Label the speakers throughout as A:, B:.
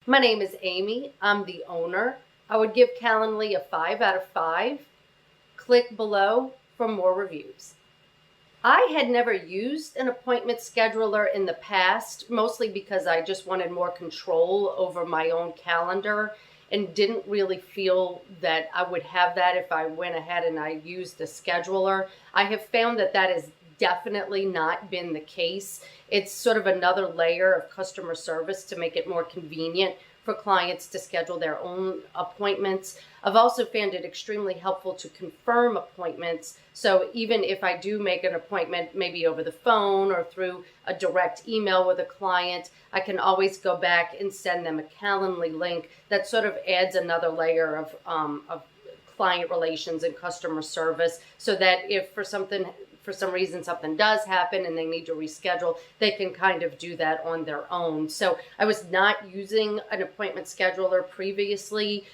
A: My name is Amy. I'm the owner. I would give Calendly a 5 out of 5. Click below for more reviews. I had never used an appointment scheduler in the past, mostly because I just wanted more control over my own calendar and didn't really feel that I would have that if I went ahead and I used a scheduler. I have found that that has definitely not been the case. It's sort of another layer of customer service to make it more convenient for clients to schedule their own appointments. I've also found it extremely helpful to confirm appointments. So even if I do make an appointment, maybe over the phone or through a direct email with a client, I can always go back and send them a Calendly link that sort of adds another layer of client relations and customer service, so that if for some reason something does happen and they need to reschedule, they can kind of do that on their own. So I was not using an appointment scheduler previously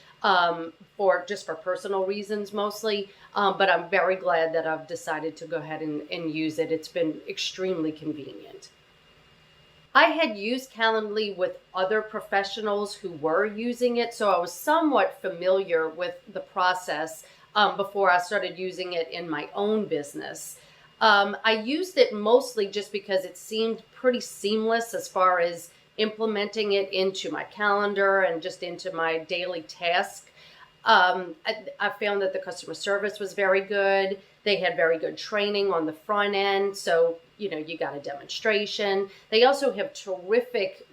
A: for personal reasons mostly, but I'm very glad that I've decided to go ahead and use it. It's been extremely convenient. I had used Calendly with other professionals who were using it, so I was somewhat familiar with the process before I started using it in my own business. I used it mostly just because it seemed pretty seamless as far as implementing it into my calendar and just into my daily task. I found that the customer service was very good. They had very good training on the front end. So, you got a demonstration. They also have terrific,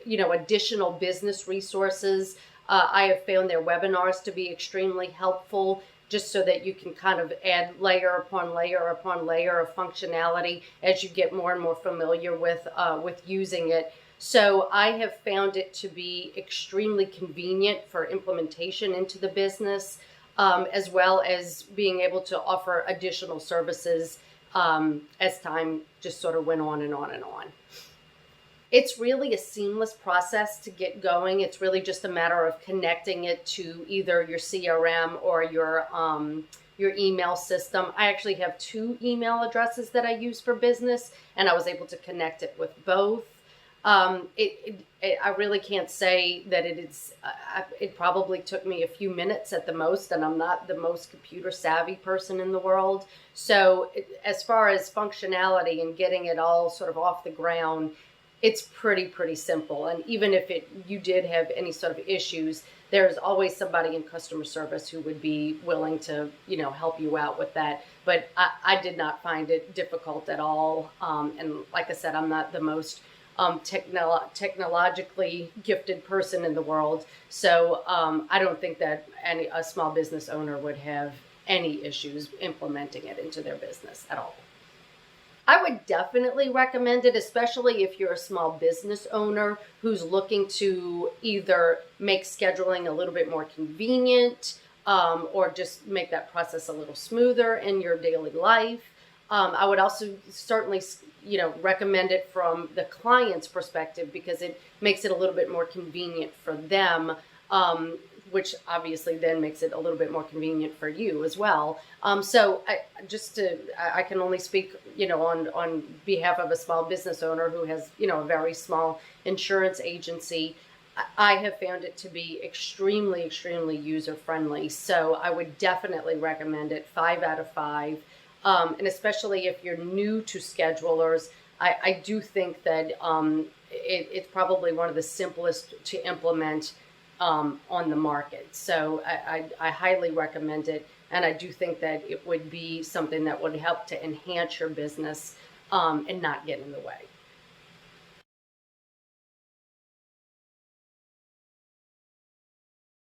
A: additional business resources. I have found their webinars to be extremely helpful, just so that you can kind of add layer upon layer upon layer of functionality as you get more and more familiar with using it. So I have found it to be extremely convenient for implementation into the business, as well as being able to offer additional services as time just sort of went on and on and on. It's really a seamless process to get going. It's really just a matter of connecting it to either your CRM or your email system. I actually have 2 email addresses that I use for business, and I was able to connect it with both. I really can't say that it probably took me a few minutes at the most, and I'm not the most computer savvy person in the world. So as far as functionality and getting it all sort of off the ground, it's pretty simple. And even if you did have any sort of issues, there's always somebody in customer service who would be willing to, help you out with that. But I did not find it difficult at all. And like I said, I'm not the most technologically gifted person in the world. So I don't think that a small business owner would have any issues implementing it into their business at all. I would definitely recommend it, especially if you're a small business owner who's looking to either make scheduling a little bit more convenient, or just make that process a little smoother in your daily life. I would also certainly, recommend it from the client's perspective, because it makes it a little bit more convenient for them, which obviously then makes it a little bit more convenient for you as well. So I can only speak, on behalf of a small business owner who has, a very small insurance agency. I have found it to be extremely user friendly. So I would definitely recommend it, 5 out of 5. And especially if you're new to schedulers, I do think that it's probably one of the simplest to implement on the market. So I highly recommend it, and I do think that it would be something that would help to enhance your business and not get in the way.